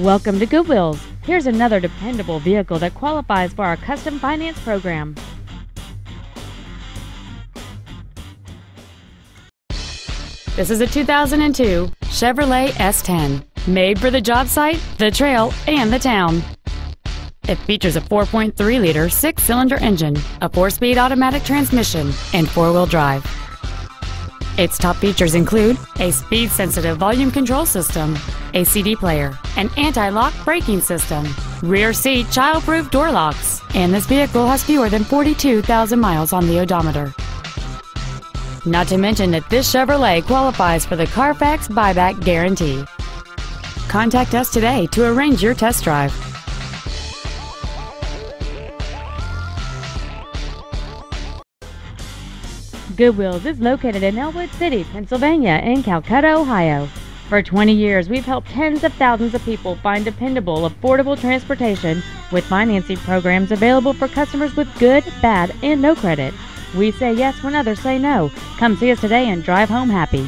Welcome to Goodwills. Here's another dependable vehicle that qualifies for our custom finance program. This is a 2002 Chevrolet S10, made for the job site, the trail, and the town. It features a 4.3-liter six-cylinder engine, a 4-speed automatic transmission, and four-wheel drive. Its top features include a speed-sensitive volume control system, a CD player, an anti-lock braking system, rear seat child-proof door locks, and this vehicle has fewer than 42,000 miles on the odometer. Not to mention that this Chevrolet qualifies for the Carfax buyback guarantee. Contact us today to arrange your test drive. Goodwills is located in Elwood City, Pennsylvania, and Calcutta, Ohio. For 20 years, we've helped tens of thousands of people find dependable, affordable transportation with financing programs available for customers with good, bad, and no credit. We say yes when others say no. Come see us today and drive home happy.